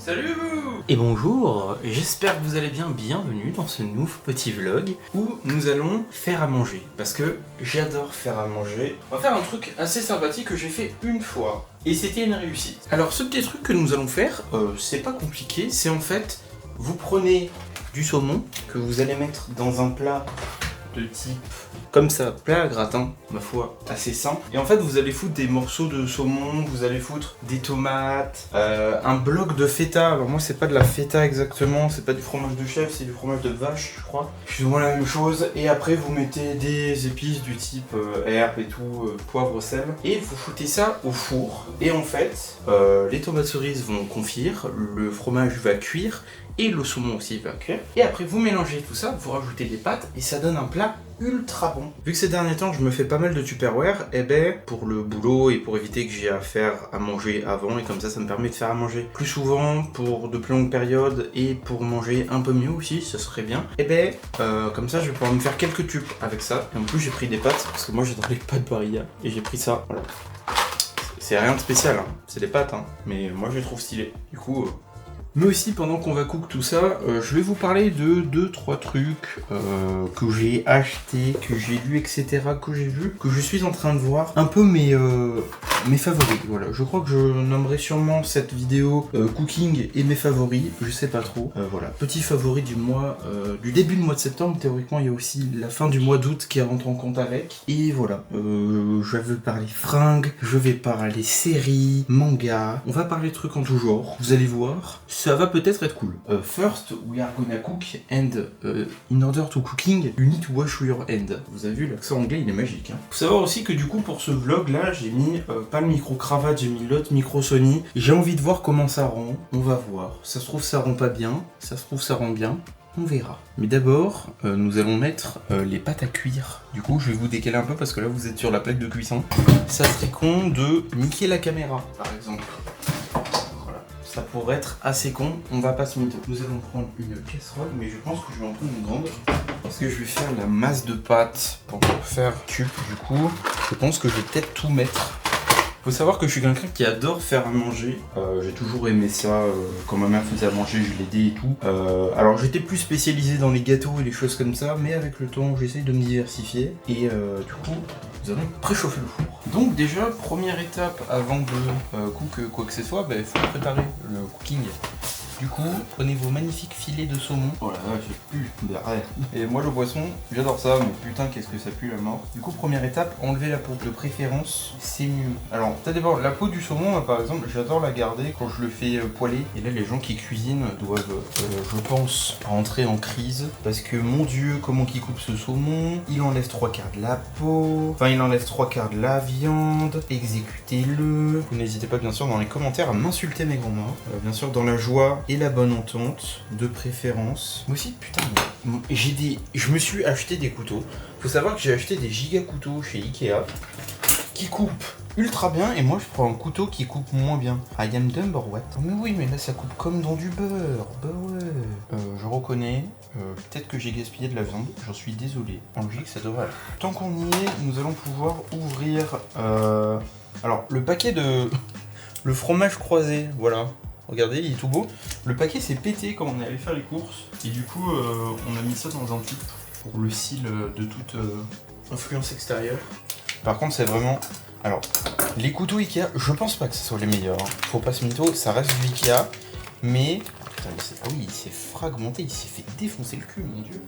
Salut et bonjour, j'espère que vous allez bien, bienvenue dans ce nouveau petit vlog où nous allons faire à manger, parce que j'adore faire à manger. On va faire un truc assez sympathique que j'ai fait une fois, et c'était une réussite. Alors ce petit truc que nous allons faire, c'est pas compliqué, c'est en fait, vous prenez du saumon que vous allez mettre dans un plat de type comme ça, plat à gratin, ma foi, assez simple. Et en fait, vous allez foutre des morceaux de saumon, vous allez foutre des tomates, un bloc de feta. Alors moi, c'est pas de la feta exactement, c'est pas du fromage de chèvre, c'est du fromage de vache, je crois. Plus ou moins la même chose. Et après, vous mettez des épices du type herbes et tout, poivre, sel. Et vous foutez ça au four. Et en fait, les tomates cerises vont confire, le fromage va cuire, et le saumon aussi va cuire. Et après, vous mélangez tout ça, vous rajoutez des pâtes, et ça donne un plat ultra bon. Vu que ces derniers temps je me fais pas mal de Tupperware, et ben pour le boulot et pour éviter que j'ai à faire à manger avant, et comme ça me permet de faire à manger plus souvent pour de plus longues périodes et pour manger un peu mieux aussi, ça serait bien. Et ben comme ça je vais pouvoir me faire quelques tubes avec ça. Et en plus j'ai pris des pâtes parce que moi j'adore les pâtes Barilla et j'ai pris ça. Voilà. C'est rien de spécial, hein. C'est des pâtes, hein. Mais moi je les trouve stylées. Du coup. Mais aussi, pendant qu'on va cook tout ça, je vais vous parler de 2-3 trucs que j'ai acheté, que j'ai lu, etc., que j'ai vu, que je suis en train de voir. Un peu mes favoris, voilà. Je crois que je nommerai sûrement cette vidéo cooking et mes favoris, je sais pas trop. Voilà, petit favori du mois, du début du mois de septembre. Théoriquement, il y a aussi la fin du mois d'août qui rentre en compte avec. Et voilà, je vais parler fringues, je vais parler séries, manga. On va parler de trucs en tout genre, vous allez voir. Ça va peut-être être cool. First, we are gonna cook and in order to cooking, you need to wash your hand. Vous avez vu, l'accent anglais, il est magique. Hein. Faut savoir aussi que du coup, pour ce vlog là, j'ai mis pas le micro cravate, j'ai mis l'autre micro Sony. J'ai envie de voir comment ça rend. On va voir. Ça se trouve, ça rend pas bien. Ça se trouve, ça rend bien. On verra. Mais d'abord, nous allons mettre les pâtes à cuire. Du coup, je vais vous décaler un peu parce que là, vous êtes sur la plaque de cuisson. Ça serait con de niquer la caméra, par exemple. Ça pourrait être assez con, on va pas se mytho. Nous allons prendre une casserole, mais je pense que je vais en prendre une grande. Parce que je vais faire la masse de pâtes pour faire cube. Du coup, je pense que je vais peut-être tout mettre. Faut savoir que je suis quelqu'un qui adore faire à manger. J'ai toujours aimé ça. Quand ma mère faisait à manger, je l'aidais et tout. Alors j'étais plus spécialisé dans les gâteaux et les choses comme ça, mais avec le temps, j'essaye de me diversifier. Et du coup, nous allons préchauffer le four. Donc déjà, première étape avant de cook quoi que ce soit, il faut préparer le cooking. Du coup, prenez vos magnifiques filets de saumon. Oh là là, j'ai plus d'arrêt. Et moi le poisson, j'adore ça, mais putain qu'est-ce que ça pue la mort. Du coup, première étape, enlever la peau. De préférence, c'est mieux. Alors, ça dépend. La peau du saumon, par exemple, j'adore la garder quand je le fais poêler. Et là, les gens qui cuisinent doivent, je pense, rentrer en crise. Parce que, mon Dieu, comment qu'ils coupent ce saumon. Il enlève 3/4 de la peau. Enfin, il enlève 3/4 de la viande. Exécutez-le. Vous n'hésitez pas, bien sûr, dans les commentaires à m'insulter mes grands morts. Bien sûr, dans la joie et la bonne entente, de préférence. Moi aussi, putain, je me suis acheté des couteaux. Faut savoir que j'ai acheté des giga couteaux chez Ikea qui coupent ultra bien et moi je prends un couteau qui coupe moins bien. I am dumb or what? Mais oui, mais là ça coupe comme dans du beurre. Bah ouais. Je reconnais. Peut-être que j'ai gaspillé de la viande, j'en suis désolé. En logique, ça devrait aller. Tant qu'on y est, nous allons pouvoir ouvrir. Alors, le paquet de. Le fromage croisé, voilà. Regardez, il est tout beau. Le paquet s'est pété quand on est allé faire les courses. Et du coup, on a mis ça dans un tube pour le seal de toute influence extérieure. Par contre, c'est vraiment... Alors, les couteaux Ikea, je pense pas que ce soit les meilleurs. Hein. Faut pas se mytho, ça reste du Ikea. Mais... Putain, ah oui, il s'est fragmenté, il s'est fait défoncer le cul, mon dieu.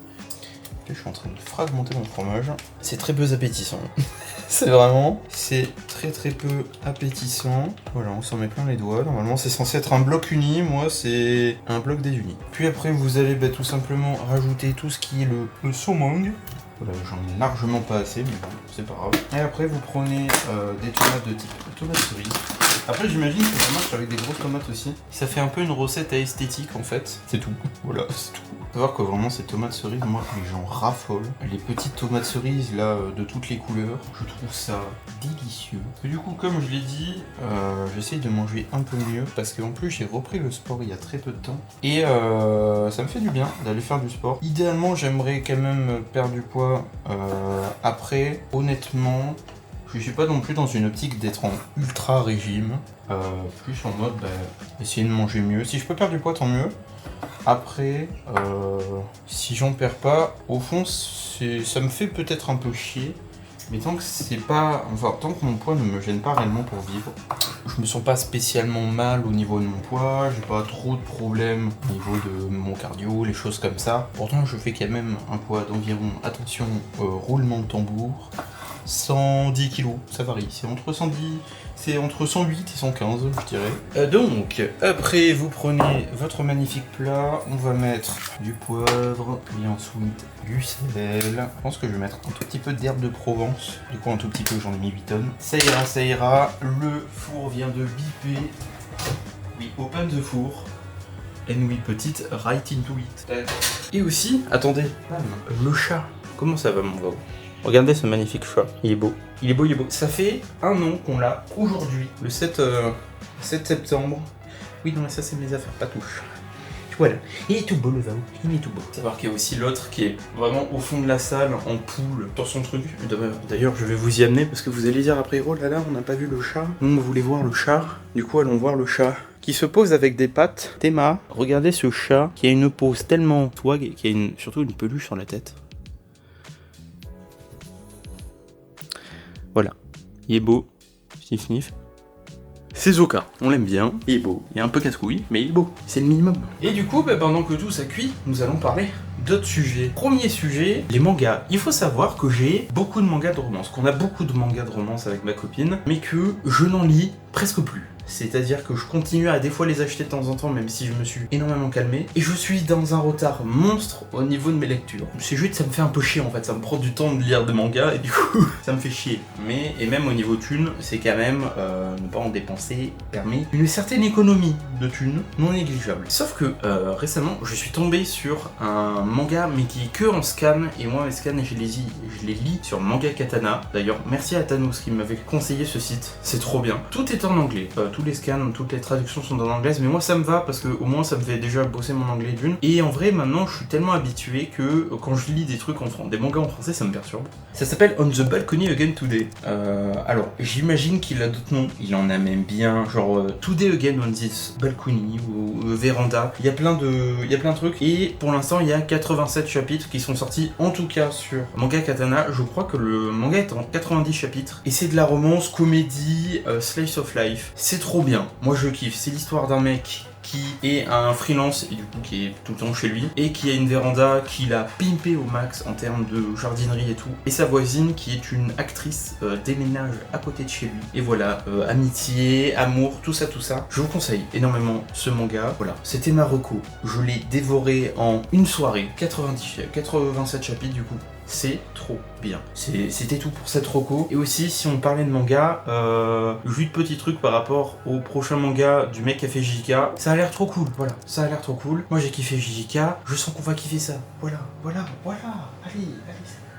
Là, je suis en train de fragmenter mon fromage. C'est très peu appétissant. c'est très peu appétissant. Voilà, on s'en met plein les doigts. Normalement, c'est censé être un bloc uni. Moi, c'est un bloc désuni. Puis après, vous allez tout simplement rajouter tout ce qui est le saumon. Voilà, j'en ai largement pas assez, mais bon, c'est pas grave. Et après, vous prenez des tomates de type tomate cerise. Après, j'imagine que ça marche avec des grosses tomates aussi. Ça fait un peu une recette à esthétique en fait. C'est tout. Voilà, c'est tout. Faut savoir que vraiment ces tomates cerises, moi j'en raffole. Les petites tomates cerises là de toutes les couleurs, je trouve ça délicieux. Et du coup, comme je l'ai dit, j'essaye de manger un peu mieux parce qu'en plus j'ai repris le sport il y a très peu de temps. Et ça me fait du bien d'aller faire du sport. Idéalement, j'aimerais quand même perdre du poids après. Honnêtement, Je suis pas non plus dans une optique d'être en ultra régime. Plus en mode essayer de manger mieux. Si je peux perdre du poids, tant mieux. Après, si j'en perds pas, au fond, ça me fait peut-être un peu chier. Mais tant que c'est pas. Enfin, tant que mon poids ne me gêne pas réellement pour vivre, je me sens pas spécialement mal au niveau de mon poids, j'ai pas trop de problèmes au niveau de mon cardio, les choses comme ça. Pourtant, je fais quand même un poids d'environ, attention, roulement de tambour, 110 kg, ça varie, c'est entre 108 et 115, je dirais. Donc, après, vous prenez votre magnifique plat, on va mettre du poivre, puis ensuite du sel. Je pense que je vais mettre un tout petit peu d'herbe de Provence. Du coup, un tout petit peu, j'en ai mis 8 tonnes. Ça ira, ça ira. Le four vient de biper. Oui, open the four. And oui, petite, right into it. Et aussi, attendez, le chat. Comment ça va, mon gars? Regardez ce magnifique chat, il est beau. Il est beau, il est beau. Ça fait un an qu'on l'a aujourd'hui, le 7 septembre. Oui, non, mais ça, c'est mes affaires, pas touche. Voilà, il est tout beau le Vao, il est tout beau. Savoir qu'il y a aussi l'autre qui est vraiment au fond de la salle, en poule, sur son truc. D'ailleurs, je vais vous y amener parce que vous allez dire après, oh là là, on n'a pas vu le chat. On voulait voir le chat. Du coup, allons voir le chat. Qui se pose avec des pattes. Théma, regardez ce chat qui a une pose tellement swag et qui a surtout une peluche sur la tête. Voilà, il est beau, sniff sniff. C'est Zoka, on l'aime bien, il est beau. Il est un peu casse-couille, mais il est beau, c'est le minimum. Et du coup, pendant que tout ça cuit, nous allons parler d'autres sujets. Premier sujet, les mangas. Il faut savoir que j'ai beaucoup de mangas de romance, qu'on a beaucoup de mangas de romance avec ma copine, mais que je n'en lis presque plus. C'est-à-dire que je continue à des fois les acheter de temps en temps, même si je me suis énormément calmé. Et je suis dans un retard monstre au niveau de mes lectures. C'est juste, ça me fait un peu chier en fait, ça me prend du temps de lire des mangas et du coup, ça me fait chier. Et même au niveau thunes, c'est quand même ne pas en dépenser permet une certaine économie de thunes non négligeable. Sauf que récemment, je suis tombé sur un manga, mais qui est que en scan. Et moi, mes scans, je les lis sur Manga Katana. D'ailleurs, merci à Thanos qui m'avait conseillé ce site. C'est trop bien. Tout est en anglais. Tous les scans, toutes les traductions sont en anglais, mais moi ça me va parce que au moins ça me fait déjà bosser mon anglais d'une. Et en vrai maintenant je suis tellement habitué que quand je lis des trucs des mangas en français ça me perturbe. Ça s'appelle On the Balcony Again Today. Alors j'imagine qu'il a d'autres noms, il en a même bien, genre Today Again on this Balcony ou Véranda. Il y a plein de trucs et pour l'instant il y a 87 chapitres qui sont sortis en tout cas sur Manga Katana. Je crois que le manga est en 90 chapitres et c'est de la romance, comédie, slice of life. C'est trop bien, moi je kiffe, c'est l'histoire d'un mec qui est un freelance et du coup qui est tout le temps chez lui et qui a une véranda qu'il a pimpé au max en termes de jardinerie et tout, et sa voisine qui est une actrice déménage à côté de chez lui et voilà, amitié, amour, tout ça, je vous conseille énormément ce manga. Voilà, c'était ma reco, je l'ai dévoré en une soirée, 87 chapitres du coup. C'est trop bien. C'était tout pour cette reco. Et aussi, si on parlait de manga, juste petit truc par rapport au prochain manga du mec qui a fait JJK. Ça a l'air trop cool, voilà. Ça a l'air trop cool. Moi j'ai kiffé JJK, je sens qu'on va kiffer ça. Voilà. Allez.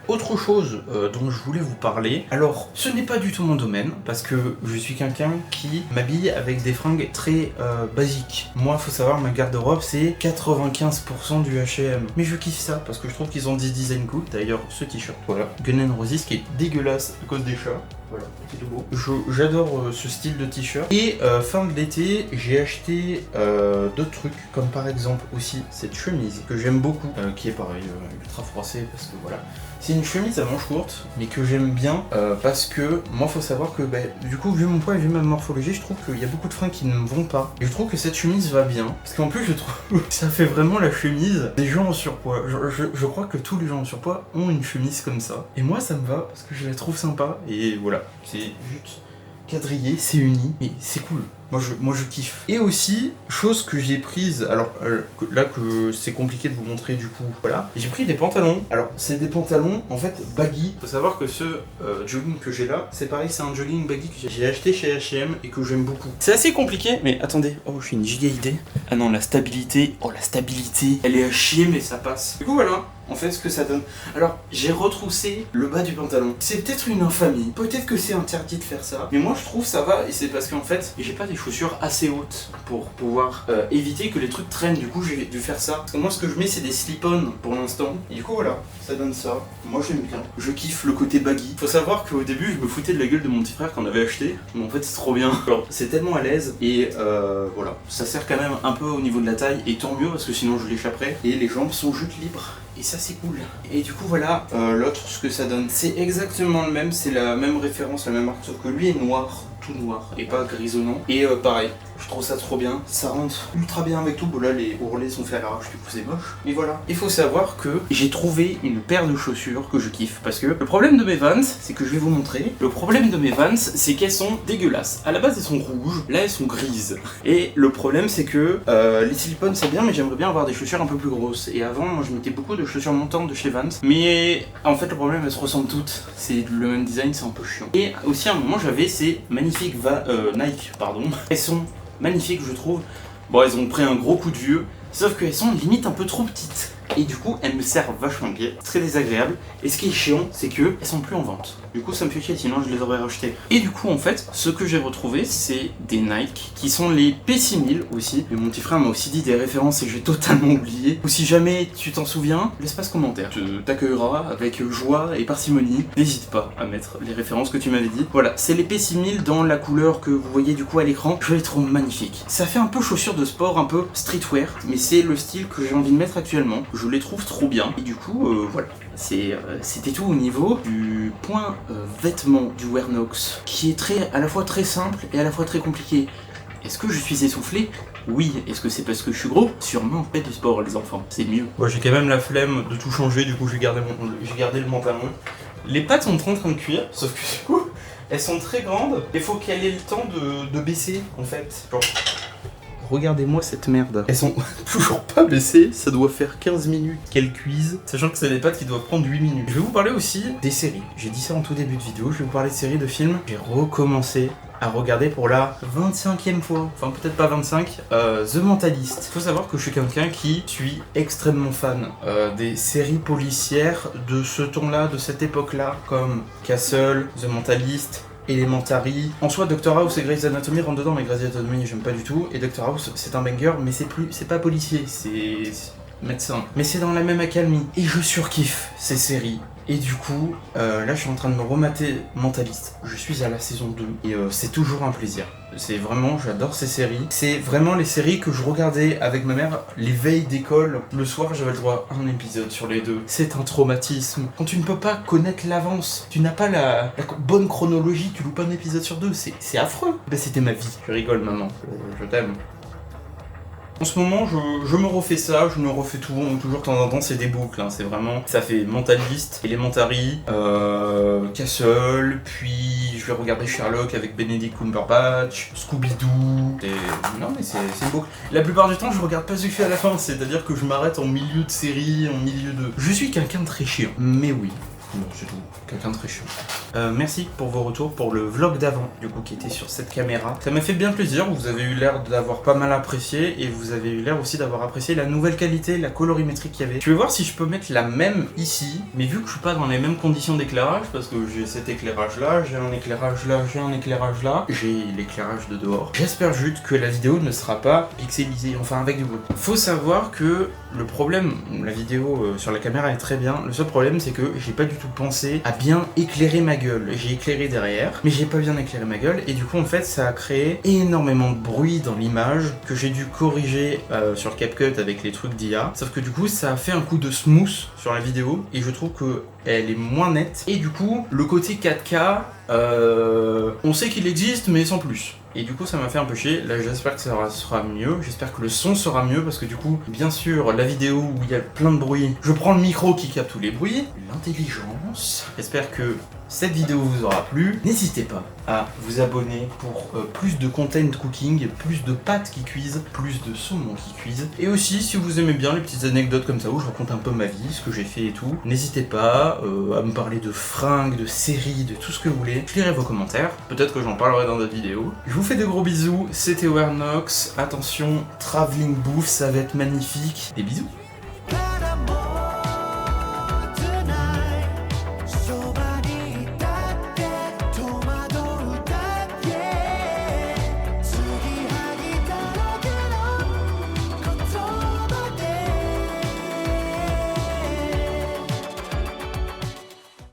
Autre chose dont je voulais vous parler, alors ce n'est pas du tout mon domaine, parce que je suis quelqu'un qui m'habille avec des fringues très basiques. Moi, faut savoir, ma garde-robe, c'est 95% du H&M. Mais je kiffe ça, parce que je trouve qu'ils ont des designs cool. D'ailleurs, ce t-shirt, voilà, Gun N' Roses, qui est dégueulasse à cause des chats. Voilà, c'est tout beau. J'adore ce style de t-shirt. Et fin de l'été, j'ai acheté d'autres trucs, comme par exemple aussi cette chemise que j'aime beaucoup, qui est pareil, ultra froissée, parce que voilà. C'est une chemise à manches courtes, mais que j'aime bien parce que moi, faut savoir que du coup, vu mon poids et vu ma morphologie, je trouve qu'il y a beaucoup de fringues qui ne me vont pas. Et je trouve que cette chemise va bien, parce qu'en plus, je trouve que ça fait vraiment la chemise des gens en surpoids. Je crois que tous les gens en surpoids ont une chemise comme ça. Et moi, ça me va parce que je la trouve sympa. Et voilà, c'est juste quadrillé, c'est uni, mais c'est cool. Moi je kiffe. Et aussi, chose que j'ai prise, alors là que c'est compliqué de vous montrer du coup, voilà. J'ai pris des pantalons. Alors c'est des pantalons en fait baggy. Faut savoir que ce jogging que j'ai là, c'est pareil, c'est un jogging baggy que j'ai acheté chez H&M et que j'aime beaucoup. C'est assez compliqué, mais attendez, oh j'ai une giga idée. Ah non, la stabilité, elle est à chier mais ça passe. Du coup voilà. en fait ce que ça donne. Alors j'ai retroussé le bas du pantalon. C'est peut-être une infamie, peut-être que c'est interdit de faire ça, mais moi je trouve ça va, et c'est parce qu'en fait j'ai pas des chaussures assez hautes pour pouvoir éviter que les trucs traînent. Du coup j'ai dû faire ça. Parce que moi ce que je mets c'est des slip-on pour l'instant. Et du coup voilà, ça donne ça. Moi j'aime bien. Je kiffe le côté baggy. Faut savoir qu'au début je me foutais de la gueule de mon petit frère qu'on avait acheté, mais en fait c'est trop bien. Alors c'est tellement à l'aise et voilà, ça sert quand même un peu au niveau de la taille, et tant mieux parce que sinon je l'échapperais. Et les jambes sont juste libres. Et ça c'est cool. Et du coup voilà, l'autre ce que ça donne, c'est exactement le même, c'est la même référence, la même marque, sauf que lui est noir, tout noir, et pas grisonnant. Et pareil, je trouve ça trop bien, ça rentre ultra bien avec tout. Bon là les ourlets sont faits à l'arrache, du coup c'est moche. Mais voilà, il faut savoir que j'ai trouvé une paire de chaussures que je kiffe. Parce que le problème de mes Vans, c'est que je vais vous montrer. Le problème de mes Vans, c'est qu'elles sont dégueulasses. À la base elles sont rouges, là elles sont grises. Et le problème c'est que les silicones c'est bien, mais j'aimerais bien avoir des chaussures un peu plus grosses. Et avant moi je mettais beaucoup de chaussures montantes de chez Vans, mais en fait le problème elles se ressemblent toutes. C'est le même design, c'est un peu chiant. Et aussi à un moment j'avais ces magnifiques Nike, pardon. Elles sont magnifiques je trouve. Bon elles ont pris un gros coup de vieux, sauf qu'elles sont limite un peu trop petites. Et du coup elles me servent vachement bien, très désagréable. Et ce qui est chiant c'est que elles sont plus en vente. Du coup ça me fait chier, sinon je les aurais rachetées. Et du coup en fait ce que j'ai retrouvé c'est des Nike qui sont les P6000 aussi. Mais mon petit frère m'a aussi dit des références et j'ai totalement oublié. Ou si jamais tu t'en souviens, l'espace commentaire t'accueillera avec joie et parcimonie. N'hésite pas à mettre les références que tu m'avais dit. Voilà, c'est les P6000 dans la couleur que vous voyez du coup à l'écran. Je les trouve magnifiques. Ça fait un peu chaussures de sport, un peu streetwear, mais c'est le style que j'ai envie de mettre actuellement. Je les trouve trop bien. Et du coup voilà. C'était tout au niveau du point vêtement du Wearnox, qui est à la fois très simple et à la fois très compliqué. Est-ce que je suis essoufflé? Oui. Est-ce que c'est parce que je suis gros? Sûrement. Faites du sport les enfants, c'est mieux. Moi j'ai quand même la flemme de tout changer, du coup j'ai gardé le pantalon. Les pattes sont en train de cuire, sauf que du coup elles sont très grandes. Il faut qu'elle ait le temps de baisser en fait. Genre, regardez-moi cette merde. Elles sont toujours pas baissées, ça doit faire 15 minutes qu'elles cuisent, sachant que c'est des pâtes qui doivent prendre 8 minutes. Je vais vous parler aussi des séries. J'ai dit ça en tout début de vidéo, je vais vous parler de séries, de films. J'ai recommencé à regarder pour la 25e fois, enfin peut-être pas 25, The Mentalist. Faut savoir que je suis quelqu'un qui suis extrêmement fan des séries policières de ce ton-là, de cette époque-là, comme Castle, The Mentalist, Elementary. En soi, Dr House et Grey's Anatomy rentrent dedans, mais Grey's Anatomy j'aime pas du tout. Et Dr House c'est un banger, mais c'est pas policier, c'est médecin. Mais c'est dans la même accalmie. Et je surkiffe ces séries. Et du coup, là je suis en train de me remater Mentalist. Je suis à la saison 2 et c'est toujours un plaisir. C'est vraiment, j'adore ces séries. C'est vraiment les séries que je regardais avec ma mère les veilles d'école. Le soir, j'avais le droit à un épisode sur les deux. C'est un traumatisme. Quand tu ne peux pas connaître l'avance, tu n'as pas la bonne chronologie, tu loupes un épisode sur deux, c'est affreux. Ben c'était ma vie. Je rigole maman, je t'aime. En ce moment, je me refais ça, je me refais tout, toujours de temps en temps, c'est des boucles, hein, c'est vraiment... Ça fait Mentalist, Elementary, Castle, puis je vais regarder Sherlock avec Benedict Cumberbatch, Scooby-Doo... Non mais c'est une boucle. La plupart du temps, je regarde pas ce que je fais à la fin, c'est-à-dire que je m'arrête en milieu de série, en milieu de... Je suis quelqu'un de très chiant, mais oui. Non, c'est tout. Quelqu'un de très chiant. Merci pour vos retours, pour le vlog d'avant, du coup, qui était sur cette caméra. Ça m'a fait bien plaisir, vous avez eu l'air d'avoir pas mal apprécié, et vous avez eu l'air aussi d'avoir apprécié la nouvelle qualité, la colorimétrie qu'il y avait. Je vais voir si je peux mettre la même ici, mais vu que je suis pas dans les mêmes conditions d'éclairage, parce que j'ai cet éclairage là, j'ai un éclairage là, j'ai un éclairage là, j'ai l'éclairage de dehors. J'espère juste que la vidéo ne sera pas pixelisée, enfin avec du bruit. Faut savoir que le problème, la vidéo sur la caméra est très bien, le seul problème c'est que j'ai pas du tout pensé à bien éclairer ma gueule. J'ai éclairé derrière, mais j'ai pas bien éclairé ma gueule, et du coup en fait ça a créé énormément de bruit dans l'image que j'ai dû corriger sur CapCut avec les trucs d'IA. Sauf que du coup ça a fait un coup de smooth sur la vidéo, et je trouve que elle est moins nette. Et du coup le côté 4K, on sait qu'il existe mais sans plus. Et du coup ça m'a fait un peu chier. Là j'espère que ça sera mieux, j'espère que le son sera mieux, parce que du coup bien sûr la vidéo où il y a plein de bruit, je prends le micro qui capte tous les bruits, l'intelligence. J'espère que cette vidéo vous aura plu. N'hésitez pas à vous abonner pour plus de content cooking, plus de pâtes qui cuisent, plus de saumon qui cuisent. Et aussi si vous aimez bien les petites anecdotes comme ça où je raconte un peu ma vie, ce que j'ai fait et tout, n'hésitez pas à me parler de fringues, de séries, de tout ce que vous voulez. Je lirai vos commentaires, peut-être que j'en parlerai dans d'autres vidéos. Je vous fais de gros bisous, c'était Wearnox. Attention, travelling bouffe, ça va être magnifique. Des bisous.